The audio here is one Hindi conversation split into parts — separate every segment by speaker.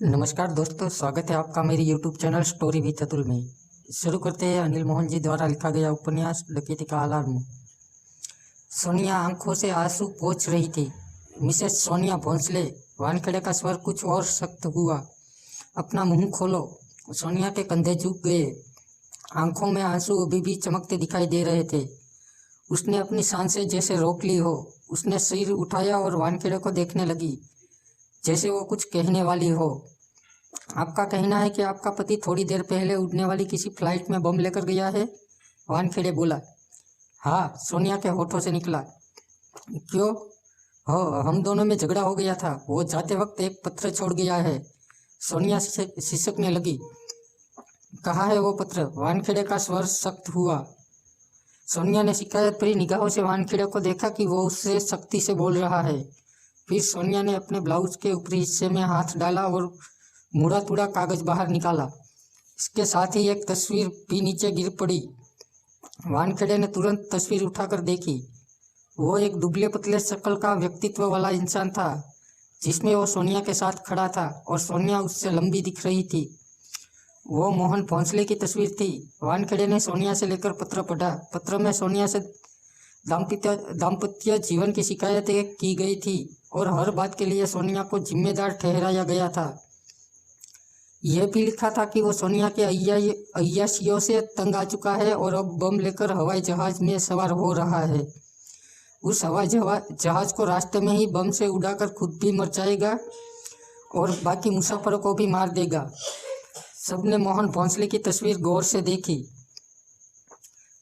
Speaker 1: नमस्कार दोस्तों, स्वागत है आपका मेरी YouTube channel story with Atul में। शुरू करते हैं अनिल मोहन जी द्वारा लिखा गया उपन्यास डकैती का अलार्म। सोनिया आंखों से आंसू पोंछ रही थी। मिसेस सोनिया भोंसले। वानखेड़े का स्वर कुछ और सख्त हुआ। अपना मुंह खोलो। सोनिया के कंधे झुक गए। आंखों में आंसू अभी भी चमकते दिखाई दे रहे थे। उसने अपनी सांसें जैसे रोक ली हो। उसने सिर उठाया और वानखेड़े को देखने लगी, जैसे वो कुछ कहने वाली हो। आपका कहना है कि आपका पति थोड़ी देर पहले उड़ने वाली किसी फ्लाइट में बम लेकर गया है? वानखेड़े बोला। हाँ, सोनिया के होठों से निकला। क्यों? हो, हम दोनों में झगड़ा हो गया था। वो जाते वक्त एक पत्र छोड़ गया है। सोनिया सिसकने लगी। कहाँ है वो पत्र? वानखेड़े का स्वर सख्त हुआ। सोनिया ने शिकायत भरी निगाहों से वानखेड़े को देखा कि वो उससे सख्ती से बोल रहा है। फिर सोनिया ने अपने ब्लाउज के ऊपरी हिस्से में हाथ डाला और मुड़ा तुड़ा कागज बाहर निकाला। इसके साथ ही एक तस्वीर भी नीचे गिर पड़ी। वानखेड़े ने तुरंत तस्वीर उठाकर देखी। वो एक दुबले पतले शक्ल का व्यक्तित्व वाला इंसान था, जिसमें वो सोनिया के साथ खड़ा था और सोनिया उससे लंबी दिख रही थी। वो मोहन भोंसले की तस्वीर थी। वानखेड़े ने सोनिया से लेकर पत्र पढ़ा। पत्र में सोनिया से दाम्पत्य जीवन की शिकायतें की गई थी और हर बात के लिए सोनिया को जिम्मेदार ठहराया गया था। यह भी लिखा था कि वो सोनिया के अय्याशियों से तंग आ चुका है और अब बम लेकर हवाई जहाज में सवार हो रहा है। उस हवाई जहाज को रास्ते में ही बम से उड़ाकर खुद भी मर जाएगा और बाकी मुसाफिरों को भी मार देगा। सबने मोहन भोंसले की तस्वीर गौर से देखी।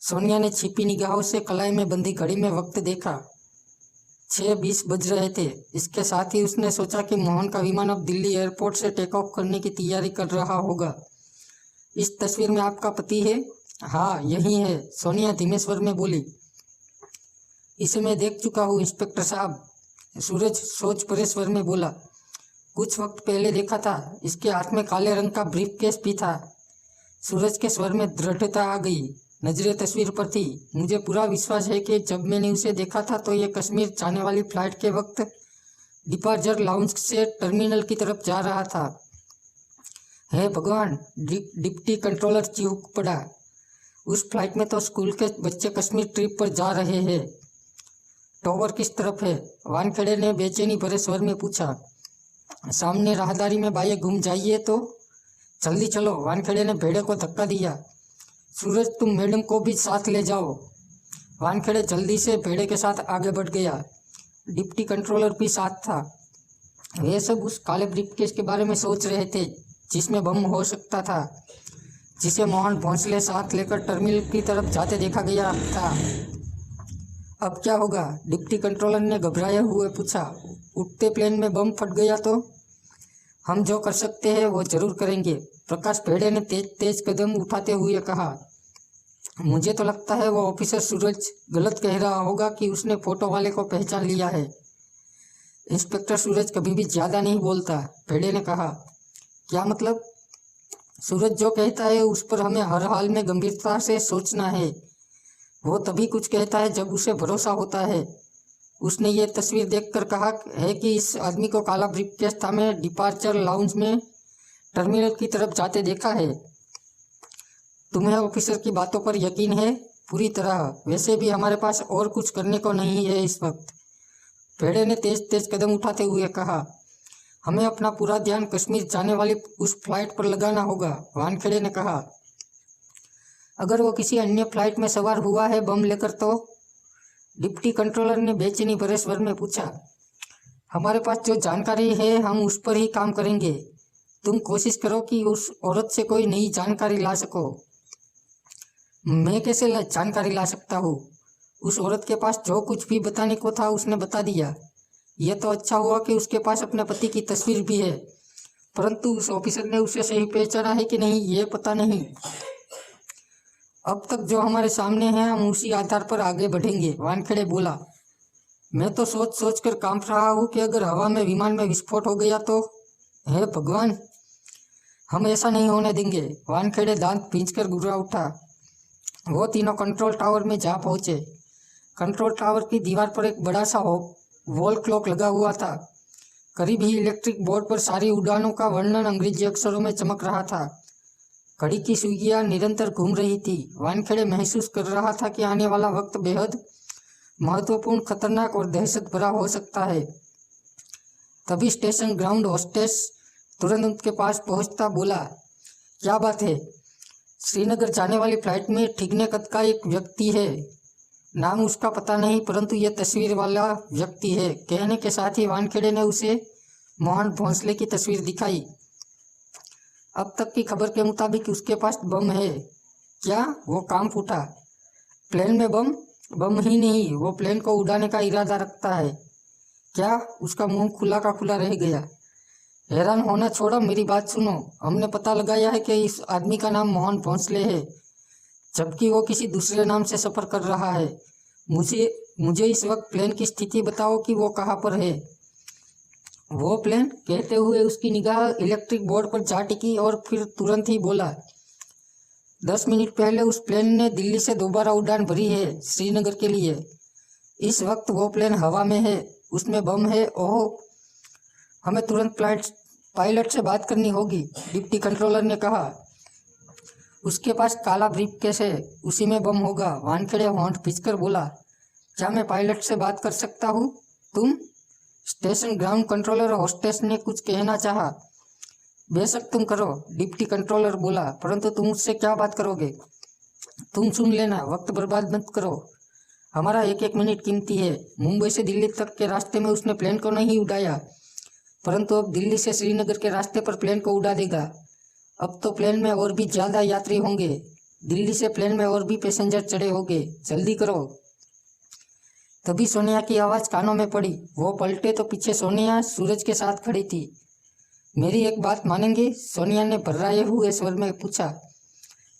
Speaker 1: सोनिया ने छिपी निगाहों से कलाई में बंधी घड़ी में वक्त देखा। 6:20 बज रहे थे। इसके साथ ही उसने सोचा कि मोहन का विमान अब दिल्ली एयरपोर्ट से टेक ऑफ करने की तैयारी कर रहा होगा। इस तस्वीर में आपका पति है? हाँ, यही है, सोनिया धीमे स्वर में बोली। इसे मैं देख चुका हूँ इंस्पेक्टर साहब, सूरज सोच भरे स्वर में बोला। कुछ वक्त पहले देखा था। इसके हाथ में काले रंग का ब्रीफकेस भी था। सूरज के स्वर में दृढ़ता आ गई। नजरें तस्वीर पर थी। मुझे पूरा विश्वास है कि जब मैंने उसे देखा था तो ये कश्मीर जाने वाली फ्लाइट के वक्त डिपार्चर लाउंज से टर्मिनल की तरफ जा रहा था। हे भगवान, डिप्टी कंट्रोलर चीख पड़ा। उस फ्लाइट में तो स्कूल के बच्चे कश्मीर ट्रिप पर जा रहे हैं। टॉवर किस तरफ है? वानखेड़े ने बेचैनी भरे स्वर में पूछा। सामने राहदारी में बाएं घूम जाइए तो। जल्दी चलो, वानखेड़े ने भेड़े को धक्का दिया। सूरज, तुम मैडम को भी साथ ले जाओ। वानखेड़े जल्दी से भेड़े के साथ आगे बढ़ गया। डिप्टी कंट्रोलर भी साथ था। वे सब उस काले ब्रीफकेस के बारे में सोच रहे थे, जिसमें बम हो सकता था, जिसे मोहन भोंसले साथ लेकर टर्मिनल की तरफ जाते देखा गया था। अब क्या होगा? डिप्टी कंट्रोलर ने घबराए हुए पूछा। उड़ते प्लेन में बम फट गया तो? हम जो कर सकते हैं वो जरूर करेंगे, प्रकाश भेड़े ने तेज तेज कदम उठाते हुए कहा। मुझे तो लगता है वो ऑफिसर सूरज गलत कह रहा होगा कि उसने फोटो वाले को पहचान लिया है। इंस्पेक्टर सूरज कभी भी ज्यादा नहीं बोलता, भेड़े ने कहा। क्या मतलब? सूरज जो कहता है उस पर हमें हर हाल में गंभीरता से सोचना है। वो तभी कुछ कहता है जब उसे भरोसा होता है। उसने ये तस्वीर देखकर कहा है कि इस आदमी को काला ब्रीफकेस था में डिपार्चर लाउंज में टर्मिनल की तरफ जाते देखा है। तुम्हें ऑफिसर की बातों पर यकीन है? पूरी तरह। वैसे भी हमारे पास और कुछ करने को नहीं है इस वक्त, भेड़े ने तेज तेज कदम उठाते हुए कहा। हमें अपना पूरा ध्यान कश्मीर जाने वाली उस फ्लाइट पर लगाना होगा, वानखेड़े ने कहा। अगर वो किसी अन्य फ्लाइट में सवार हुआ है बम लेकर तो? डिप्टी कंट्रोलर ने बेचैनी भरे स्वर में पूछा। हमारे पास जो जानकारी है हम उस पर ही काम करेंगे। तुम कोशिश करो कि उस औरत से कोई नई जानकारी ला सको। मैं कैसे जानकारी ला सकता हूँ? उस औरत के पास जो कुछ भी बताने को था उसने बता दिया। यह तो अच्छा हुआ कि उसके पास अपने पति की तस्वीर भी है, परंतु उस ऑफिसर ने उसे सही पहचाना है कि नहीं ये पता नहीं। अब तक जो हमारे सामने है हम उसी आधार पर आगे बढ़ेंगे, वानखेड़े बोला। मैं तो सोच सोच कर कांप रहा हूँ कि अगर हवा में विमान में विस्फोट हो गया तो? हे भगवान, हम ऐसा नहीं होने देंगे, वानखेड़े दांत भींचकर गुर्रा उठा। वो तीनों कंट्रोल टावर में जा पहुंचे। कंट्रोल टावर की दीवार पर एक बड़ा सा वॉल क्लॉक लगा हुआ था। करीब ही इलेक्ट्रिक बोर्ड पर सारी उड़ानों का वर्णन अंग्रेजी अक्षरों में चमक रहा था। घड़ी की सुइयां निरंतर घूम रही थी। वानखेड़े महसूस कर रहा था कि आने वाला वक्त बेहद महत्वपूर्ण, खतरनाक और दहशत भरा हो सकता है। तभी स्टेशन ग्राउंड होस्टेस तुरंत उनके पास पहुंचता बोला, क्या बात है? श्रीनगर जाने वाली फ्लाइट में ठिगने कद का एक व्यक्ति है। नाम उसका पता नहीं, परंतु यह तस्वीर वाला व्यक्ति है। कहने के साथ ही वानखेड़े ने उसे मोहन भोंसले की तस्वीर दिखाई। अब तक की खबर के मुताबिक उसके पास बम है। क्या? वो काम फूटा। प्लेन में बम? बम ही नहीं, वो प्लेन को उड़ाने का इरादा रखता है। क्या? उसका मुंह खुला का खुला रह गया। हैरान होना छोड़ो, मेरी बात सुनो। हमने पता लगाया है कि इस आदमी का नाम मोहन भोंसले है, जबकि वो किसी दूसरे नाम से सफ़र कर रहा है। मुझे इस वक्त प्लेन की स्थिति बताओ कि वो कहाँ पर है। वो प्लेन? कहते हुए उसकी निगाह इलेक्ट्रिक बोर्ड पर जा टिकी और फिर तुरंत ही बोला, 10 मिनट पहले उस प्लेन ने दिल्ली से दोबारा उड़ान भरी है श्रीनगर के लिए। इस वक्त वो प्लेन हवा में है, उसमें बम है। ओह, हमें तुरंत पायलट से बात करनी होगी, डिप्टी कंट्रोलर ने कहा। उसके पास काला ब्रीफकेस है, उसी में बम होगा। वानखेड़े होंठ खींचकर बोला, क्या मैं पायलट से बात कर सकता हूँ? तुम? स्टेशन ग्राउंड कंट्रोलर होस्टेस ने कुछ कहना चाहा। बेशक तुम करो, डिप्टी कंट्रोलर बोला, परंतु तुम उससे क्या बात करोगे? तुम सुन लेना, वक्त बर्बाद मत करो। हमारा एक एक मिनट कीमती है। मुंबई से दिल्ली तक के रास्ते में उसने प्लेन को नहीं उड़ाया, परंतु अब दिल्ली से श्रीनगर के रास्ते पर प्लेन को उड़ा देगा। अब तो प्लेन में और भी ज़्यादा यात्री होंगे। दिल्ली से प्लेन में और भी पैसेंजर चढ़े होंगे। जल्दी करो। तभी सोनिया की आवाज़ कानों में पड़ी। वो पलटे तो पीछे सोनिया सूरज के साथ खड़ी थी। मेरी एक बात मानेंगे? सोनिया ने भर्राए हुए स्वर में पूछा।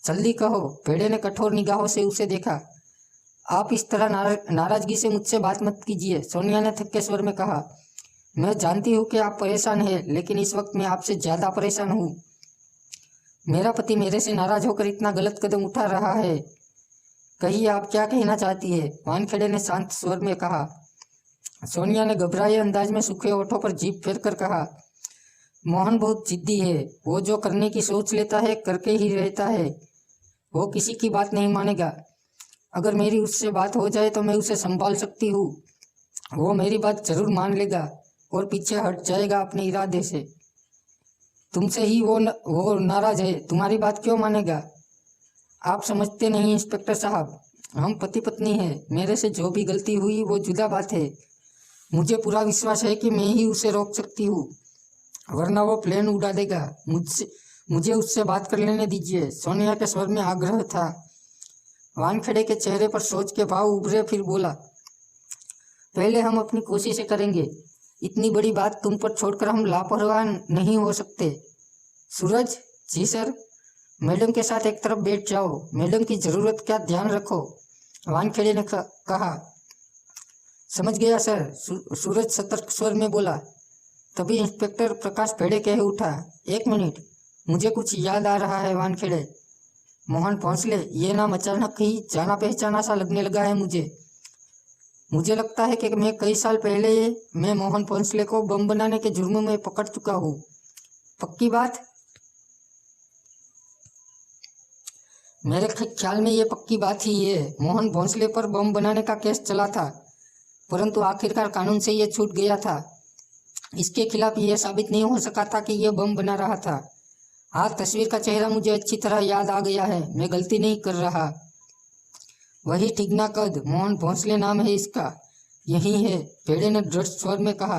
Speaker 1: जल्दी कहो। भेड़े ने कठोर निगाहों से उसे देखा। आप इस तरह नाराजगी से मुझसे बात मत कीजिए, सोनिया ने थके स्वर में कहा। मैं जानती हूँ कि आप परेशान हैं, लेकिन इस वक्त मैं आपसे ज़्यादा परेशान हूँ। मेरा पति मेरे से नाराज होकर इतना गलत कदम उठा रहा है। कहिए, आप क्या कहना चाहती है? वानखेड़े ने शांत स्वर में कहा। सोनिया ने घबराए अंदाज में सूखे होठों पर जीभ फेर कर कहा, मोहन बहुत जिद्दी है। वो जो करने की सोच लेता है करके ही रहता है। वो किसी की बात नहीं मानेगा। अगर मेरी उससे बात हो जाए तो मैं उसे संभाल सकती हूँ। वो मेरी बात जरूर मान लेगा और पीछे हट जाएगा अपने इरादे से। तुमसे ही वो नाराज है, तुम्हारी बात क्यों मानेगा? आप समझते नहीं इंस्पेक्टर साहब, हम पति पत्नी हैं। मेरे से जो भी गलती हुई वो जुदा बात है। मुझे पूरा विश्वास है कि मैं ही उसे रोक सकती हूँ, वरना वो प्लेन उड़ा देगा। मुझे उससे बात कर लेने दीजिए, सोनिया के स्वर में आग्रह था। वानखेड़े के चेहरे पर सोच के भाव उभरे, फिर बोला, पहले हम अपनी कोशिशें करेंगे। इतनी बड़ी बात तुम पर छोड़कर हम लापरवाह नहीं हो सकते। सूरज? जी सर। मैडम के साथ एक तरफ बैठ जाओ। मैडम की ज़रूरत का ध्यान रखो, वानखेड़े ने कहा। समझ गया सर, सूरज सतर्क स्वर में बोला। तभी इंस्पेक्टर प्रकाश भेड़े कह उठा, एक मिनट, मुझे कुछ याद आ रहा है वानखेड़े। मोहन भोंसले, ये नाम अचानक ही जाना पहचाना सा लगने लगा है मुझे लगता है कि मैं कई साल पहले मैं मोहन भोंसले को बम बनाने के जुर्म में पकड़ चुका हूँ। पक्की बात? मेरे ख्याल में ये पक्की बात ही है। मोहन भोंसले पर बम बनाने का केस चला था, परंतु आखिरकार कानून से ये छूट गया था। इसके खिलाफ यह साबित नहीं हो सका था कि यह बम बना रहा था। हाँ, तस्वीर का चेहरा मुझे अच्छी तरह याद आ गया है। मैं गलती नहीं कर रहा। वही ठिगना कद, मोहन भोंसले नाम है इसका। यही है, भेड़े ने दृढ़ स्वर में कहा।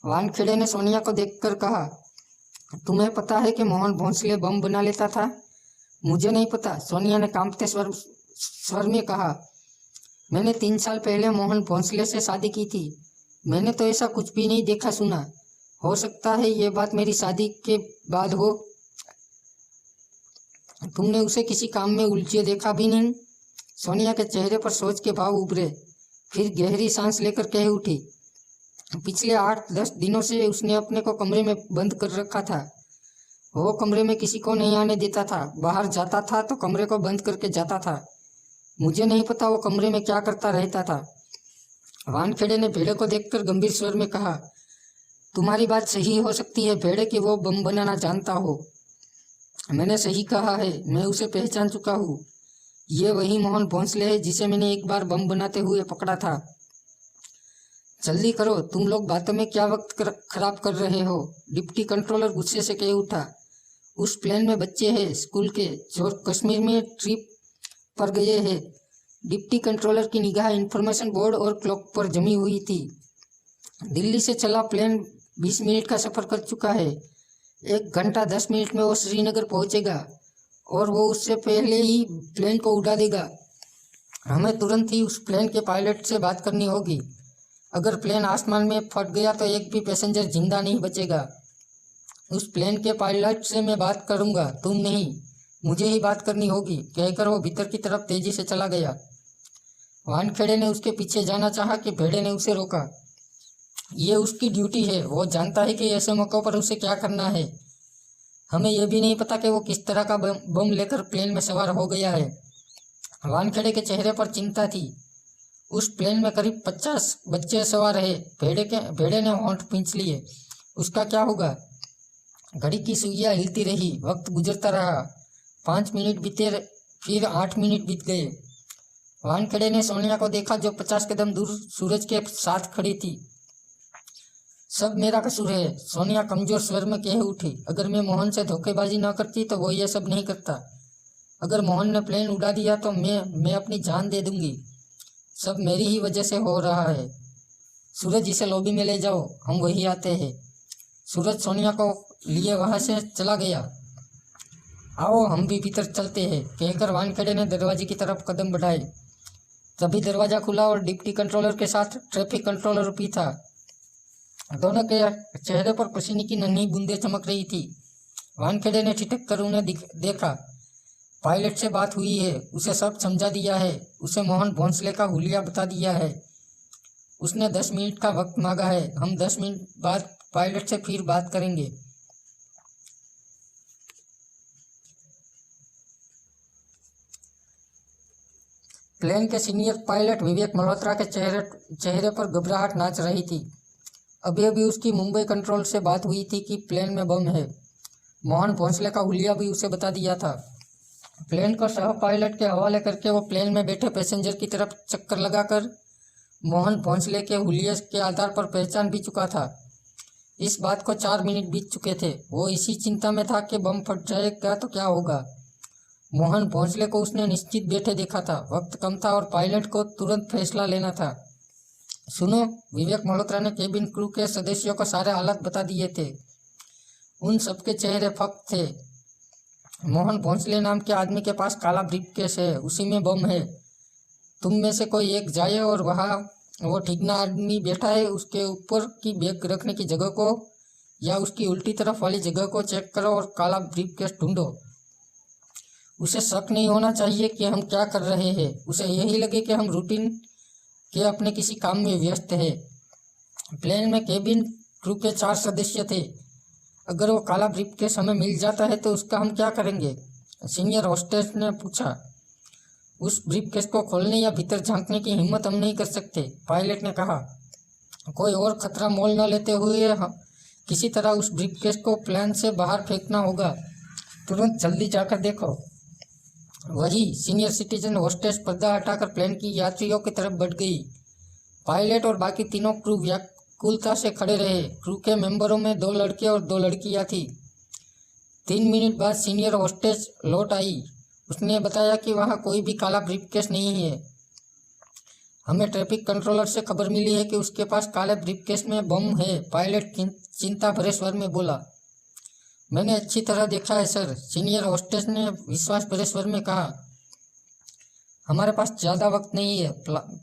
Speaker 1: वानखेड़े ने सोनिया को देखकर कहा, तुम्हें पता है कि मोहन भोंसले बम बना लेता था? मुझे नहीं पता, सोनिया ने कांपते स्वर में कहा। मैंने 3 साल पहले मोहन भोंसले से शादी की थी। मैंने तो ऐसा कुछ भी नहीं देखा सुना। हो सकता है ये बात मेरी शादी के बाद हो। तुमने उसे किसी काम में उलझे देखा भी नहीं? सोनिया के चेहरे पर सोच के भाव उभरे, फिर गहरी सांस लेकर कह उठी, पिछले 8-10 दिनों से उसने अपने को कमरे में बंद कर रखा था। वो कमरे में किसी को नहीं आने देता था। बाहर जाता था तो कमरे को बंद करके जाता था। मुझे नहीं पता वो कमरे में क्या करता रहता था। वानखेड़े ने भेड़े को देखकर गंभीर स्वर में कहा, तुम्हारी बात सही हो सकती है भेड़े कि वो बम बनाना जानता हो। मैंने सही कहा है, मैं उसे पहचान चुका हूँ। ये वही मोहन भोंसले है जिसे मैंने एक बार बम बनाते हुए पकड़ा था। जल्दी करो, तुम लोग बातों में क्या वक्त खराब कर रहे हो। डिप्टी कंट्रोलर गुस्से से कह उठा। उस प्लेन में बच्चे हैं स्कूल के जो कश्मीर में ट्रिप पर गए हैं। डिप्टी कंट्रोलर की निगाह इंफॉर्मेशन बोर्ड और क्लॉक पर जमी हुई थी। दिल्ली से चला प्लेन 20 मिनट का सफ़र कर चुका है। 1 घंटा 10 मिनट में वो श्रीनगर पहुंचेगा और वो उससे पहले ही प्लेन को उड़ा देगा। हमें तुरंत ही उस प्लेन के पायलट से बात करनी होगी। अगर प्लेन आसमान में फट गया तो एक भी पैसेंजर जिंदा नहीं बचेगा। उस प्लेन के पायलट से मैं बात करूंगा, तुम नहीं। मुझे ही बात करनी होगी, कहकर वो भीतर की तरफ तेजी से चला गया। वानखेड़े ने उसके पीछे जाना चाहा कि भेड़े ने उसे रोका। ये उसकी ड्यूटी है, वो जानता है कि ऐसे मौक़ों पर उसे क्या करना है। हमें यह भी नहीं पता कि वो किस तरह का बम लेकर प्लेन में सवार हो गया है। वानखेड़े के चेहरे पर चिंता थी। उस प्लेन में करीब 50 बच्चे सवार है। भेड़े ने होंठ खींच लिए। उसका क्या होगा? घड़ी की सुइयां हिलती रही, वक्त गुजरता रहा। 5 मिनट बीते, फिर 8 मिनट बीत गए। वानखेड़े ने सोनिया को देखा जो 50 कदम दूर सूरज के साथ खड़ी थी। सब मेरा कसूर है, सोनिया कमजोर स्वर में कह उठी। अगर मैं मोहन से धोखेबाजी न करती तो वो ये सब नहीं करता। अगर मोहन ने प्लेन उड़ा दिया तो मैं अपनी जान दे दूंगी। सब मेरी ही वजह से हो रहा है। सूरज, इसे लॉबी में ले जाओ, हम वही आते हैं। सूरज सोनिया को लिए वहां से चला गया। आओ हम भी भीतर चलते हैं, कहकर वानखेड़े ने दरवाजे की तरफ कदम बढ़ाए। तभी दरवाजा खुला और डिप्टी कंट्रोलर के साथ ट्रैफिक कंट्रोलर भी था। दोनों के चेहरे पर पसीने की नन्ही बूंदें चमक रही थी। वानखेड़े ने ठिठक कर उन्हें देखा। पायलट से बात हुई है, उसे सब समझा दिया है, उसे मोहन भोंसले का हुलिया बता दिया है। उसने 10 मिनट का वक्त मांगा है। हम 10 मिनट बाद पायलट से फिर बात करेंगे। प्लेन के सीनियर पायलट विवेक मल्होत्रा के चेहरे पर घबराहट नाच रही थी। अभी अभी उसकी मुंबई कंट्रोल से बात हुई थी कि प्लेन में बम है। मोहन भोंसले का हुलिया भी उसे बता दिया था। प्लेन को सह पायलट के हवाले करके वो प्लेन में बैठे पैसेंजर की तरफ चक्कर लगाकर मोहन भोंसले के हुलिये के आधार पर पहचान भी चुका था। इस बात को 4 मिनट बीत चुके थे। वो इसी चिंता में था कि बम फट जाएगा तो क्या होगा। मोहन भोंसले को उसने निश्चित बैठे देखा था। वक्त कम था और पायलट को तुरंत फैसला लेना था। सुनो, विवेक मल्होत्रा ने केबिन क्रू के सदस्यों को सारे हालात बता दिए थे। उन सबके चेहरे फक थे। मोहन भोंसले नाम के आदमी के पास काला ब्रीफकेस है, उसी में बम है। तुम में से कोई एक जाए और वहाँ वो ठीकना आदमी बैठा है उसके ऊपर की बैग रखने की जगह को या उसकी उल्टी तरफ वाली जगह को चेक करो और काला ब्रीफकेस ढूंढो। उसे शक नहीं होना चाहिए कि हम क्या कर रहे हैं। उसे यही लगे कि हम रूटीन के अपने किसी काम में व्यस्त है। प्लेन में केबिन क्रू के 4 सदस्य थे। अगर वो काला ब्रीफकेस हमें मिल जाता है तो उसका हम क्या करेंगे? सीनियर होस्टेस ने पूछा। उस ब्रीफकेस को खोलने या भीतर झांकने की हिम्मत हम नहीं कर सकते, पायलट ने कहा। कोई और खतरा मोल न लेते हुए किसी तरह उस ब्रीफकेस को प्लेन से बाहर फेंकना होगा। तुरंत जल्दी जाकर देखो। वही सीनियर सिटीजन होस्टेस पर्दा हटाकर प्लेन की यात्रियों की तरफ बढ़ गई। पायलट और बाकी तीनों क्रू व्याकुलता से खड़े रहे। क्रू के मेंबरों में 2 लड़के और 2 लड़कियां थी। 3 मिनट बाद सीनियर होस्टेस लौट आई। उसने बताया कि वहाँ कोई भी काला ब्रीफकेस नहीं है। हमें ट्रैफिक कंट्रोलर से खबर मिली है कि उसके पास काले ब्रीफकेस में बम है, पायलट चिंता भरे स्वर में बोला। मैंने अच्छी तरह देखा है सर, सीनियर होस्टेस ने विश्वास भरे स्वर में कहा। हमारे पास ज़्यादा वक्त नहीं है,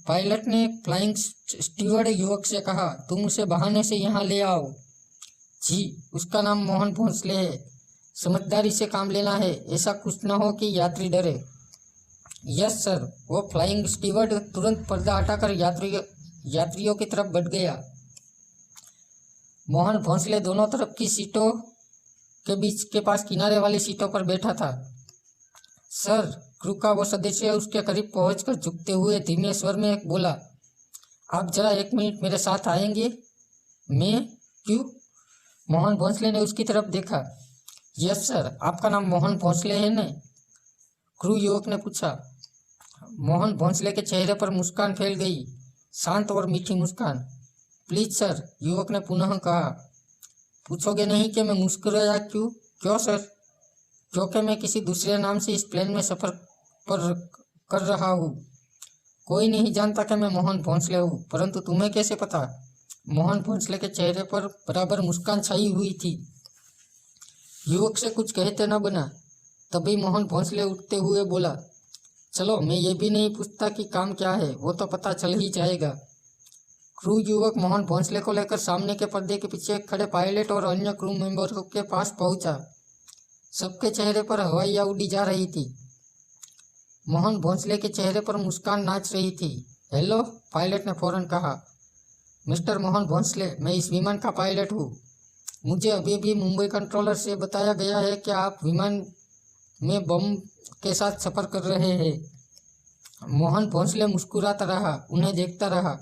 Speaker 1: पायलट ने फ्लाइंग स्टीवर्ड युवक से कहा। तुम उसे बहाने से यहाँ ले आओ। जी, उसका नाम मोहन भोंसले है। समझदारी से काम लेना है, ऐसा कुछ न हो कि यात्री डरे। Yes sir. वो फ्लाइंग स्टीवर्ड तुरंत पर्दा हटाकर यात्रियों की तरफ बढ़ गया। मोहन भोंसले दोनों तरफ की सीटों के बीच के पास किनारे वाली सीटों पर बैठा था। सर, क्रू का वो सदस्य उसके करीब पहुंचकर झुकते हुए धीमे स्वर में बोला। आप जरा 1 मिनट मेरे साथ आएंगे? मैं? क्यों? मोहन भोंसले ने उसकी तरफ देखा। यस सर, आपका नाम मोहन भोंसले है न? क्रू युवक ने पूछा। मोहन भोंसले के चेहरे पर मुस्कान फैल गई, शांत और मीठी मुस्कान। प्लीज सर, युवक ने पुनः कहा। पूछोगे नहीं कि मैं मुस्कुराया क्यों? क्यों सर? क्योंकि मैं किसी दूसरे नाम से इस प्लेन में सफर कर रहा हूँ। कोई नहीं जानता कि मैं मोहन भोंसले हूँ, परंतु तुम्हें कैसे पता? मोहन भोंसले के चेहरे पर बराबर मुस्कान छाई हुई थी। युवक से कुछ कहते न बना। तभी मोहन भोंसले उठते हुए बोला, चलो, मैं ये भी नहीं पूछता कि काम क्या है, वो तो पता चल ही जाएगा। क्रू युवक मोहन भोंसले को लेकर सामने के पर्दे के पीछे खड़े पायलट और अन्य क्रू मेंबरों के पास पहुंचा। सबके चेहरे पर हवाइयाँ उड़ी जा रही थी। मोहन भोंसले के चेहरे पर मुस्कान नाच रही थी। हेलो, पायलट ने फौरन कहा। मिस्टर मोहन भोंसले, मैं इस विमान का पायलट हूँ। मुझे अभी भी मुंबई कंट्रोलर से बताया गया है कि आप विमान में बम के साथ सफर कर रहे हैं। मोहन भोंसले मुस्कुराता रहा, उन्हें देखता रहा।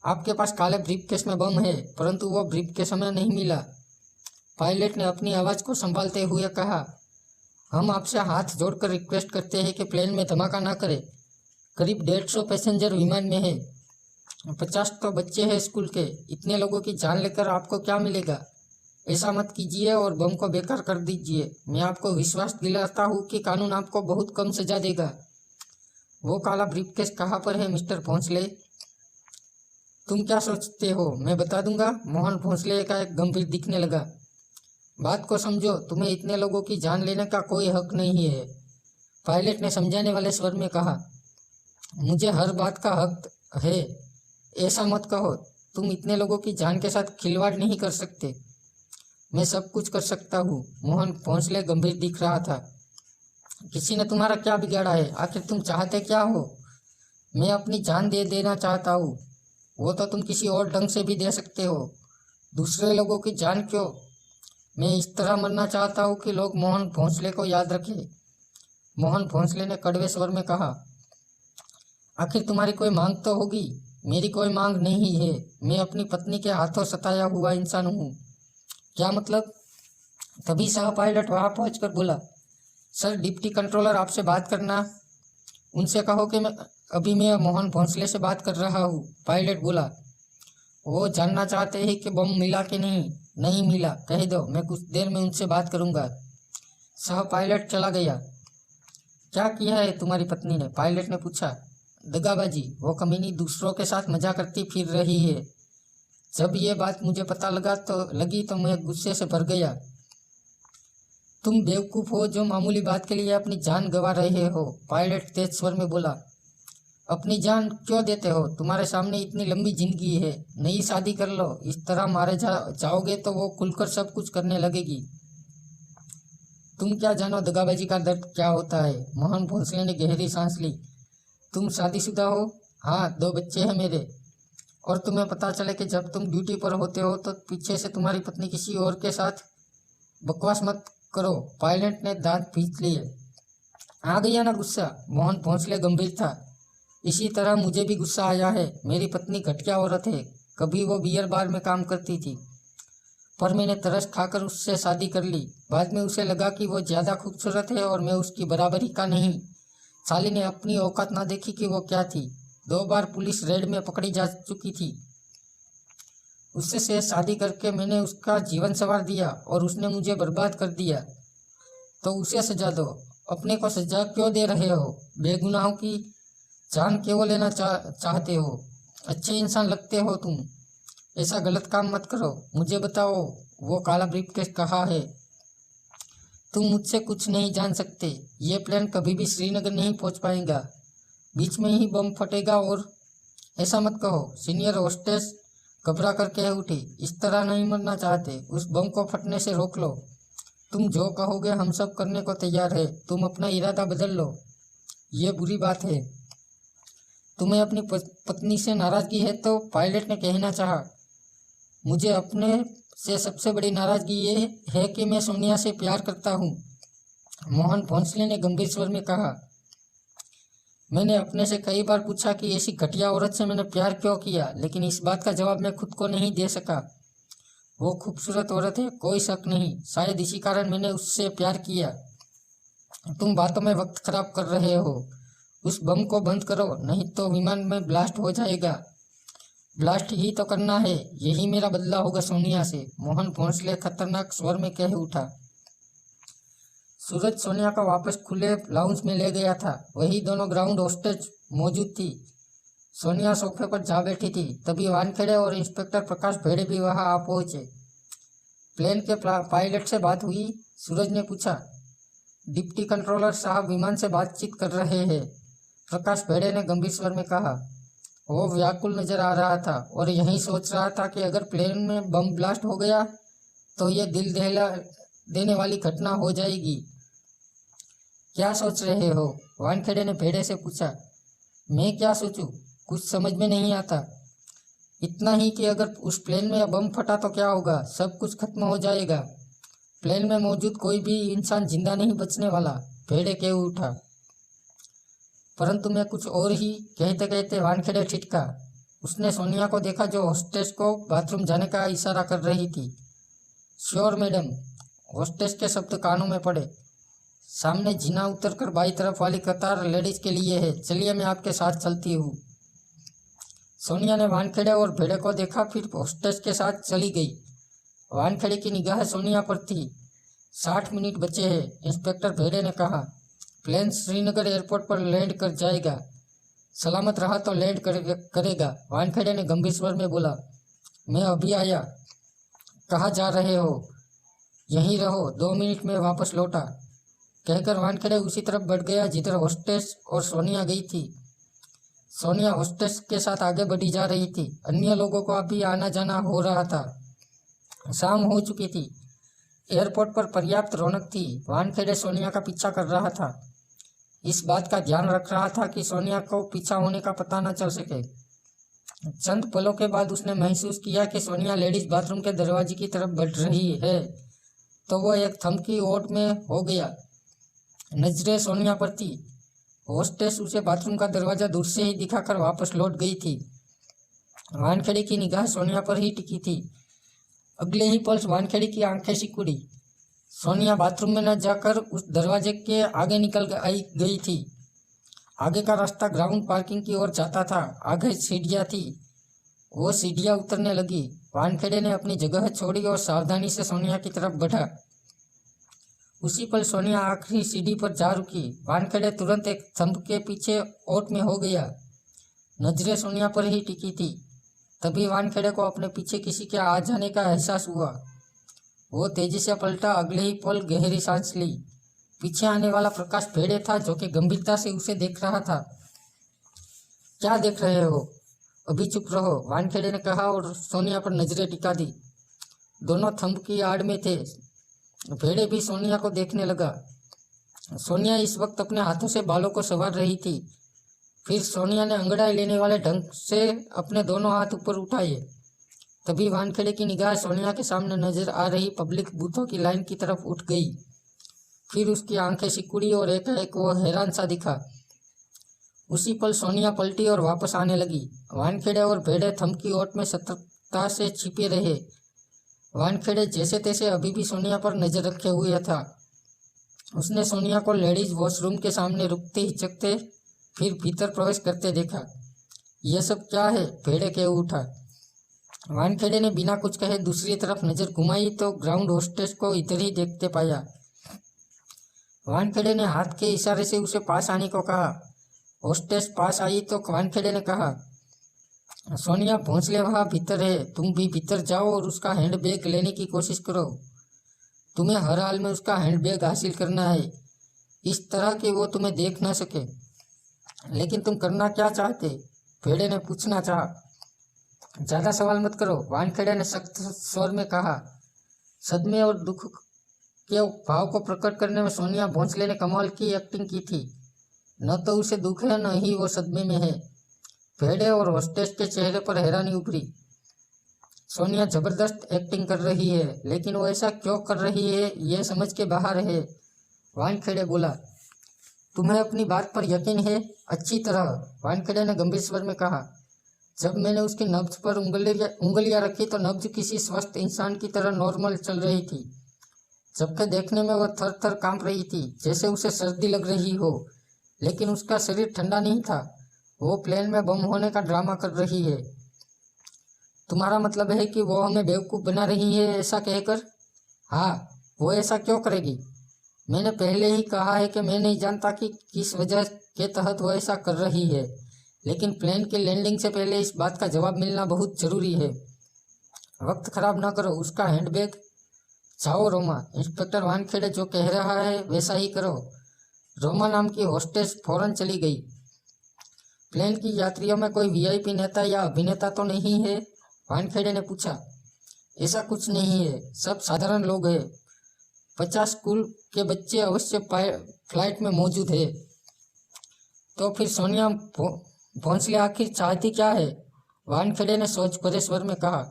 Speaker 1: आपके पास काले ब्रीफकेस में बम है, परंतु वो ब्रीफकेस हमें नहीं मिला। पायलट ने अपनी आवाज़ को संभालते हुए कहा, हम आपसे हाथ जोड़कर रिक्वेस्ट करते हैं कि प्लेन में धमाका ना करें। करीब 150 पैसेंजर विमान में है, 50 तो बच्चे हैं स्कूल के। इतने लोगों की जान लेकर आपको क्या मिलेगा? ऐसा मत कीजिए और बम को बेकार कर दीजिए। मैं आपको विश्वास दिलाता हूँ कि कानून आपको बहुत कम सजा देगा। वो काला ब्रीफकेस कहाँ पर है मिस्टर भोंसले? तुम क्या सोचते हो, मैं बता दूंगा? मोहन भोंसले का एक गंभीर दिखने लगा। बात को समझो, तुम्हें इतने लोगों की जान लेने का कोई हक नहीं है, पायलट ने समझाने वाले स्वर में कहा। मुझे हर बात का हक है, ऐसा मत कहो। तुम इतने लोगों की जान के साथ खिलवाड़ नहीं कर सकते। मैं सब कुछ कर सकता हूँ। मोहन भोंसले गंभीर दिख रहा था। किसी ने तुम्हारा क्या बिगाड़ा है? आखिर तुम चाहते क्या हो? मैं अपनी जान दे देना चाहता हूँ। वो तो तुम किसी और ढंग से भी दे सकते हो। दूसरे लोगों की जान क्यों? मैं इस तरह मरना चाहता हूँ कि लोग मोहन भोंसले को याद रखें। मोहन भोंसले ने कड़वे स्वर में कहा। आखिर तुम्हारी कोई मांग तो होगी? मेरी कोई मांग नहीं है। मैं अपनी पत्नी के हाथों सताया हुआ इंसान हूँ। क्या मतलब? तभी सह पायलट वहां पहुंचकर बोला, सर, डिप्टी कंट्रोलर आपसे बात करना। उनसे कहो कि मैं मोहन भोंसले से बात कर रहा हूँ, पायलट बोला। वो जानना चाहते हैं कि बम मिला कि नहीं। नहीं मिला, कह दो, मैं कुछ देर में उनसे बात करूंगा। सह पायलट चला गया। क्या किया है तुम्हारी पत्नी ने? पायलट ने पूछा। दगाबाजी, वो कमीनी दूसरों के साथ मजा करती फिर रही है। जब ये बात मुझे पता लगी तो मैं गुस्से से भर गया। तुम बेवकूफ हो जो मामूली बात के लिए अपनी जान गंवा रहे हो, पायलट तेज स्वर में बोला। अपनी जान क्यों देते हो? तुम्हारे सामने इतनी लंबी जिंदगी है, नई शादी कर लो। इस तरह मारे जाओगे तो वो खुलकर सब कुछ करने लगेगी। तुम क्या जानो दगाबाजी का दर्द क्या होता है? मोहन भोंसले ने गहरी सांस ली। तुम शादीशुदा हो? हाँ, 2 बच्चे हैं मेरे। और तुम्हें पता चले कि जब तुम ड्यूटी पर होते हो तो पीछे से तुम्हारी पत्नी किसी और के साथ। बकवास मत करो, पायलट ने दांत पीस लिए। आ गया ना गुस्सा? मोहन भोंसले गंभीर था। इसी तरह मुझे भी गुस्सा आया है। मेरी पत्नी घटिया औरत है। कभी वो बियर बार में काम करती थी, पर मैंने तरस खाकर उससे शादी कर ली। बाद में उसे लगा कि वो ज़्यादा खूबसूरत है और मैं उसकी बराबरी का नहीं। साली ने अपनी औकात ना देखी कि वो क्या थी। 2 बार पुलिस रेड में पकड़ी जा चुकी थी। उससे से शादी करके मैंने उसका जीवन संवार दिया और उसने मुझे बर्बाद कर दिया। तो उसे सजा दो। अपने को सजा क्यों दे रहे हो? बेगुनाहों की जान क्यों लेना चाहते हो? अच्छे इंसान लगते हो तुम। ऐसा गलत काम मत करो। मुझे बताओ, वो काला ब्रीफकेस कहाँ है? तुम मुझसे कुछ नहीं जान सकते। ये प्लेन कभी भी श्रीनगर नहीं पहुंच पाएगा। बीच में ही बम फटेगा। और ऐसा मत कहो, सीनियर होस्टेस घबरा कर कह उठी। इस तरह नहीं मरना चाहते। उस बम को फटने से रोक लो। तुम जो कहोगे हम सब करने को तैयार है। तुम अपना इरादा बदल लो। ये बुरी बात है। तुम्हें अपनी पत्नी से नाराजगी है? तो पायलट ने कहना चाहा। मुझे अपने से सबसे बड़ी नाराजगी ये है कि मैं सोनिया से प्यार करता हूँ, मोहन भोंसले ने गंभीर स्वर में कहा। मैंने अपने से कई बार पूछा कि ऐसी घटिया औरत से मैंने प्यार क्यों किया, लेकिन इस बात का जवाब मैं खुद को नहीं दे सका। वो खूबसूरत औरत है, कोई शक नहीं। शायद इसी कारण मैंने उससे प्यार किया। तुम बातों में वक्त खराब कर रहे हो। उस बम को बंद करो, नहीं तो विमान में ब्लास्ट हो जाएगा। ब्लास्ट ही तो करना है, यही मेरा बदला होगा सोनिया से, मोहन भोंसले खतरनाक स्वर में कह उठा। सूरज सोनिया को वापस खुले लाउंज में ले गया था। वही दोनों ग्राउंड होस्टेज मौजूद थी। सोनिया सोफे पर जा बैठी थी। तभी वानखेड़े और इंस्पेक्टर प्रकाश भेड़े भी वहां आ पहुंचे। प्लेन के पायलट से बात हुई? सूरज ने पूछा। डिप्टी कंट्रोलर साहब विमान से बातचीत कर रहे हैं, प्रकाश भेड़े ने गंभीर स्वर में कहा। वो व्याकुल नजर आ रहा था और यही सोच रहा था कि अगर प्लेन में बम ब्लास्ट हो गया तो ये दिल दहला देने वाली घटना हो जाएगी। क्या सोच रहे हो? वानखेड़े ने भेड़े से पूछा। मैं क्या सोचूं? कुछ समझ में नहीं आता। इतना ही कि अगर उस प्लेन में बम फटा तो क्या होगा? सब कुछ खत्म हो जाएगा। प्लेन में मौजूद कोई भी इंसान जिंदा नहीं बचने वाला, भेड़े कह उठा। परंतु मैं कुछ और ही, कहते कहते वानखेड़े ठिठका। उसने सोनिया को देखा जो होस्टेस को बाथरूम जाने का इशारा कर रही थी। श्योर मैडम, होस्टेस के शब्द कानों में पड़े। सामने जीना उतरकर बाई तरफ वाली कतार लेडीज के लिए है, चलिए मैं आपके साथ चलती हूँ। सोनिया ने वानखेड़े और भेड़े को देखा, फिर होस्टेस के साथ चली गई। वानखेड़े की निगाह सोनिया पर थी। 60 मिनट बचे हैं, इंस्पेक्टर भेड़े ने कहा। प्लेन श्रीनगर एयरपोर्ट पर लैंड कर जाएगा। सलामत रहा तो लैंड करेगा, वानखेड़े ने गंभीर स्वर में बोला। मैं अभी आया। कहाँ जा रहे हो? यहीं रहो, 2 मिनट में वापस लौटा, कहकर वानखेड़े उसी तरफ बढ़ गया जिधर होस्टेस और सोनिया गई थी। सोनिया होस्टेस के साथ आगे बढ़ी जा रही थी। अन्य लोगों को अभी आना जाना हो रहा था। शाम हो चुकी थी। एयरपोर्ट पर पर्याप्त रौनक थी। वानखेड़े सोनिया का पीछा कर रहा था। इस बात का ध्यान रख रहा था कि सोनिया को पीछा होने का पता न चल सके। चंद पलों के बाद उसने महसूस किया कि सोनिया लेडीज बाथरूम के दरवाजे की तरफ बढ़ रही है, तो वह एक थंब की ओट में हो गया। नजरें सोनिया पर थी। होस्टेस उसे बाथरूम का दरवाजा दूर से ही दिखाकर वापस लौट गई थी। वानखेड़े की निगाह सोनिया पर ही टिकी थी। अगले ही पल वानखेड़े की आंखें सिकुड़ी। सोनिया बाथरूम में न जाकर उस दरवाजे के आगे निकल गई थी। आगे का रास्ता ग्राउंड पार्किंग की ओर जाता था। आगे सीढ़ियाँ थी। वो सीढ़ियाँ उतरने लगी। वानखेड़े ने अपनी जगह छोड़ी और सावधानी से सोनिया की तरफ बढ़ा। उसी पल सोनिया आखिरी सीढ़ी पर जा रुकी। वानखेड़े तुरंत एक स्तंभ के पीछे ओट में हो गया। नजरें सोनिया पर ही टिकी थी। तभी वानखेड़े को अपने पीछे किसी के आ जाने का एहसास हुआ। वो तेजी से पलटा। अगले ही पल गहरी सांस ली। पीछे आने वाला प्रकाश भेड़े था, जो कि गंभीरता से उसे देख रहा था। क्या देख रहे हो? अभी चुप रहो, वानखेड़े ने कहा और सोनिया पर नजरें टिका दी। दोनों थंब की आड़ में थे। भेड़े भी सोनिया को देखने लगा। सोनिया इस वक्त अपने हाथों से बालों को संवार रही थी। फिर सोनिया ने अंगड़ाई लेने वाले ढंग से अपने दोनों हाथ ऊपर उठाए। तभी वानखेड़े की निगाह सोनिया के सामने नजर आ रही पब्लिक बूथों की लाइन की तरफ उठ गई। फिर उसकी आंखें सिकुड़ी और एकाएक वो हैरान सा दिखा। उसी पल सोनिया पलटी और वापस आने लगी। वानखेड़े और भेड़े थंब की ओट में सतर्कता से छिपे रहे। वानखेड़े जैसे तैसे अभी भी सोनिया पर नजर रखे हुए था। उसने सोनिया को लेडीज वॉशरूम के सामने रुकते हिचकते फिर भीतर प्रवेश करते देखा। यह सब क्या है? भेड़े कह उठा। वानखेड़े ने बिना कुछ कहे दूसरी तरफ नजर घुमाई तो ग्राउंड होस्टेस को इधर ही देखते पाया। वानखेड़े ने हाथ के इशारे से उसे पास आने को कहा। होस्टेस पास आई तो वानखेड़े ने कहा, सोनिया भोंसले वहाँ भीतर है, तुम भी भीतर जाओ और उसका हैंडबैग लेने की कोशिश करो। तुम्हें हर हाल में उसका हैंडबैग हासिल करना है, इस तरह कि वो तुम्हें देख ना सके। लेकिन तुम करना क्या चाहते? भेड़े ने पूछना चाहा। ज्यादा सवाल मत करो, वानखेड़े ने सख्त स्वर में कहा। सदमे और दुख के भाव को प्रकट करने में सोनिया भोंसले ने कमाल की एक्टिंग की थी। न तो उसे दुख है, न ही वो सदमे में है। भेड़े और होस्टेस के चेहरे पर हैरानी उभरी। सोनिया जबरदस्त एक्टिंग कर रही है, लेकिन वो ऐसा क्यों कर रही है यह समझ के बाहर है, वानखेड़े बोला। तुम्हें अपनी बात पर यकीन है? अच्छी तरह, वानखेड़े ने गंभीर स्वर में कहा। जब मैंने उसकी नब्ज पर उंगलियां रखी तो नब्ज किसी स्वस्थ इंसान की तरह नॉर्मल चल रही थी, जबकि देखने में वह थर थर कांप रही थी, जैसे उसे सर्दी लग रही हो। लेकिन उसका शरीर ठंडा नहीं था। वो प्लेन में बम होने का ड्रामा कर रही है। तुम्हारा मतलब है कि वो हमें बेवकूफ़ बना रही है, ऐसा कहकर? हाँ, वो ऐसा क्यों करेगी? मैंने पहले ही कहा है कि मैं नहीं जानता कि किस वजह के तहत वो ऐसा कर रही है, लेकिन प्लेन की लैंडिंग से पहले इस बात का जवाब मिलना बहुत ज़रूरी है। वक्त खराब ना करो। उसका हैंडबैग। जाओ रोमा, इंस्पेक्टर वानखेड़े जो कह रहा है वैसा ही करो। रोमा नाम की होस्टेस फौरन चली गई। प्लेन की यात्रियों में कोई वीआईपी नेता या अभिनेता तो नहीं है? वानखेड़े ने पूछा। ऐसा कुछ नहीं है, सब साधारण लोग हैं। 50 स्कूल के बच्चे अवश्य फ्लाइट में मौजूद है। तो फिर सोनिया भोंसले आखिर चाहती क्या है? वानखेड़े ने सोच भरे स्वर में कहा।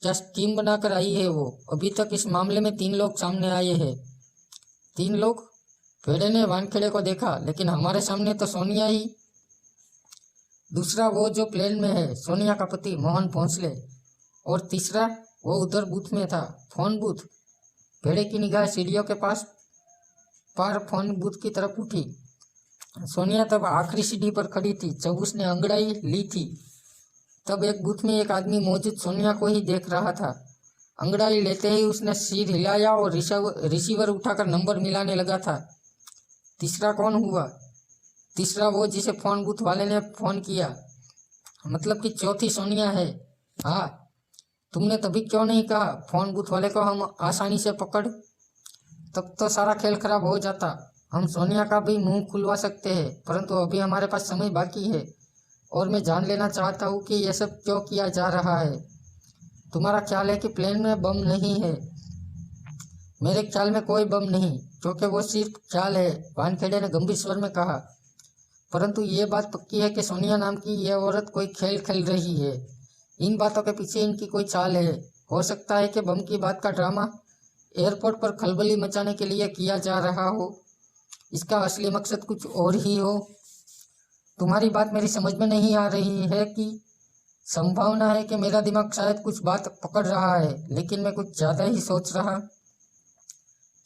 Speaker 1: क्या स्कीम बनाकर आई है वो? अभी तक इस मामले में 3 लोग सामने आए हैं। 3 लोग? भेड़े ने वानखेड़े को देखा। लेकिन हमारे सामने तो सोनिया ही। दूसरा वो जो प्लेन में है, सोनिया का पति मोहन भोंसले। और तीसरा वो उधर बूथ में था, फोन बूथ। भेड़े की निगाह सीढ़ियों के पार फोन बूथ की तरफ उठी। सोनिया तब आखिरी सीढ़ी पर खड़ी थी जब उसने अंगड़ाई ली थी। तब एक बूथ में एक आदमी मौजूद सोनिया को ही देख रहा था। अंगड़ाई लेते ही उसने सिर हिलाया और रिसीवर उठाकर नंबर मिलाने लगा था। तीसरा कौन हुआ? तीसरा वो जिसे फोन बूथ वाले ने फोन किया। मतलब कि चौथी सोनिया है। हाँ, तुमने तभी क्यों नहीं कहा? फोन बूथ वाले को हम आसानी से पकड़। तब तो सारा खेल खराब हो जाता। हम सोनिया का भी मुंह खुलवा सकते हैं, परंतु अभी हमारे पास समय बाकी है और मैं जान लेना चाहता हूँ कि यह सब क्यों किया जा रहा है। तुम्हारा ख्याल है कि प्लेन में बम नहीं है? मेरे ख्याल में कोई बम नहीं, क्योंकि वो सिर्फ ख्याल है, वानखेड़े ने गंभीर स्वर में कहा। परंतु ये बात पक्की है कि सोनिया नाम की यह औरत कोई खेल खेल रही है। इन बातों के पीछे इनकी कोई चाल है। हो सकता है कि बम की बात का ड्रामा एयरपोर्ट पर खलबली मचाने के लिए किया जा रहा हो। इसका असली मकसद कुछ और ही हो। तुम्हारी बात मेरी समझ में नहीं आ रही है कि संभावना है कि मेरा दिमाग शायद कुछ बात पकड़ रहा है, लेकिन मैं कुछ ज़्यादा ही सोच रहा।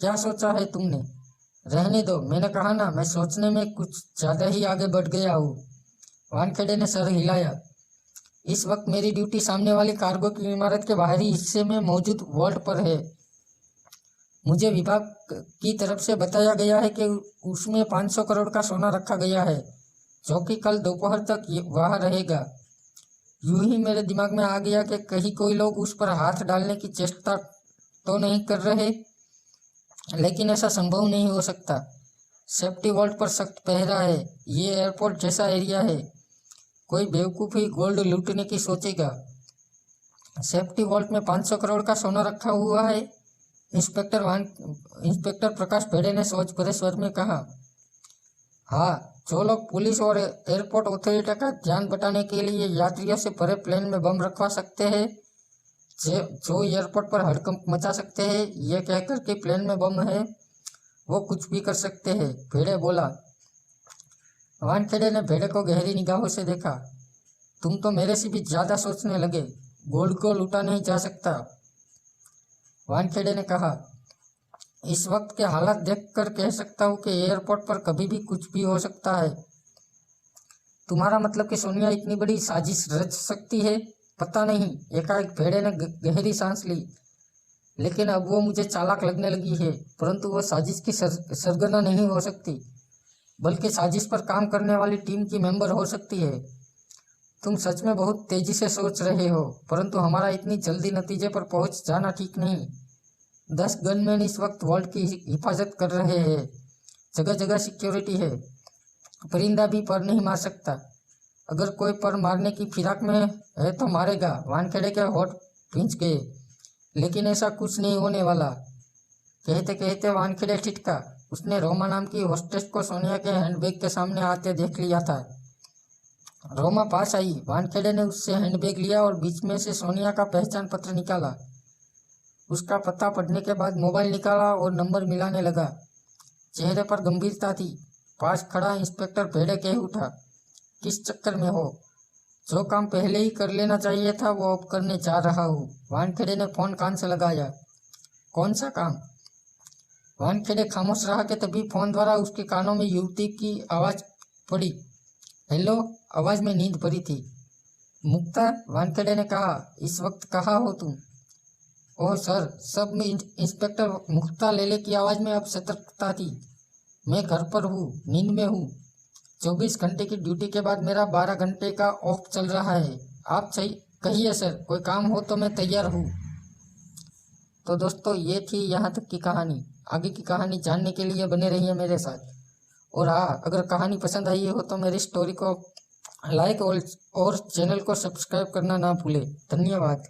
Speaker 1: क्या सोचा है तुमने? रहने दो, मैंने कहा ना, मैं सोचने में कुछ ज़्यादा ही आगे बढ़ गया हूँ। वानखेड़े ने सर हिलाया। इस वक्त मेरी ड्यूटी सामने वाली कार्गो की इमारत के बाहरी हिस्से में मौजूद वॉल्ट पर है। मुझे विभाग की तरफ से बताया गया है कि उसमें 500 करोड़ का सोना रखा गया है, जो कि कल दोपहर तक वहाँ रहेगा। यूं ही मेरे दिमाग में आ गया कि कहीं कोई लोग उस पर हाथ डालने की चेष्टा तो नहीं कर रहे, लेकिन ऐसा संभव नहीं हो सकता। सेफ्टी वॉल्ट पर सख्त पहरा है। ये एयरपोर्ट जैसा एरिया है, कोई बेवकूफ़ ही गोल्ड लूटने की सोचेगा। सेफ्टी वॉल्ट में 500 करोड़ का सोना रखा हुआ है? इंस्पेक्टर प्रकाश भेड़े ने सोच भरे स्वर में कहा। हाँ, जो लोग पुलिस और एयरपोर्ट अथॉरिटी का ध्यान बटाने के लिए यात्रियों से भरे प्लेन में बम रखवा सकते हैं, जो एयरपोर्ट पर हड़कंप मचा सकते हैं, यह कहकर कि प्लेन में बम है, वो कुछ भी कर सकते हैं, भेड़े बोला। वानखेड़े ने भेड़े को गहरी निगाहों से देखा। तुम तो मेरे से भी ज़्यादा सोचने लगे। गोल्ड को लूटा नहीं जा सकता, वानखेड़े ने कहा। इस वक्त के हालात देखकर कह सकता हूँ कि एयरपोर्ट पर कभी भी कुछ भी हो सकता है। तुम्हारा मतलब कि सोनिया इतनी बड़ी साजिश रच सकती है? पता नहीं, एकाएक भेड़े ने गहरी सांस ली। लेकिन अब वो मुझे चालाक लगने लगी है। परंतु वो साजिश की सरगना नहीं हो सकती, बल्कि साजिश पर काम करने वाली टीम की मेंबर हो सकती है। तुम सच में बहुत तेजी से सोच रहे हो, परंतु हमारा इतनी जल्दी नतीजे पर पहुंच जाना ठीक नहीं। 10 गनमैन इस वक्त वॉल्ट की हिफाजत कर रहे हैं। जगह जगह सिक्योरिटी है। परिंदा भी पर नहीं मार सकता। अगर कोई पर मारने की फिराक में है तो मारेगा। वानखेड़े के होठ भींच गए। लेकिन ऐसा कुछ नहीं होने वाला। कहते कहते वानखेड़े ठिठका। उसने रोमा नाम की होस्टेस को सोनिया के हैंडबैग के सामने आते देख लिया था। रोमा पास आई। वानखेड़े ने उससे हैंडबैग लिया और बीच में से सोनिया का पहचान पत्र निकाला। उसका पता पढ़ने के बाद मोबाइल निकाला और नंबर मिलाने लगा। चेहरे पर गंभीरता थी। पास खड़ा इंस्पेक्टर भेड़े कह उठा, किस चक्कर में हो? जो काम पहले ही कर लेना चाहिए था वो अब करने जा रहा हूँ। वानखेड़े ने फोन कान से लगाया। कौन सा काम? वानखेड़े खामोश रहा कि तभी फोन द्वारा उसके कानों में युवती की आवाज पड़ी। हेलो, आवाज में नींद भरी थी। मुक्ता, वानखेड़े ने कहा, इस वक्त कहाँ हो तुम? ओह सर, सब में इंस्पेक्टर मुक्ता लेले की आवाज में अब सतर्कता थी। मैं घर पर हूँ, नींद में हूँ। 24 घंटे की ड्यूटी के बाद मेरा 12 घंटे का ऑफ चल रहा है। आप सही कहिए सर, कोई काम हो तो मैं तैयार हूँ। तो दोस्तों, ये थी यहाँ तक की कहानी। आगे की कहानी जानने के लिए बने रहिए मेरे साथ। और हाँ, अगर कहानी पसंद आई हो तो मेरी स्टोरी को लाइक और चैनल को सब्सक्राइब करना ना भूलें। धन्यवाद।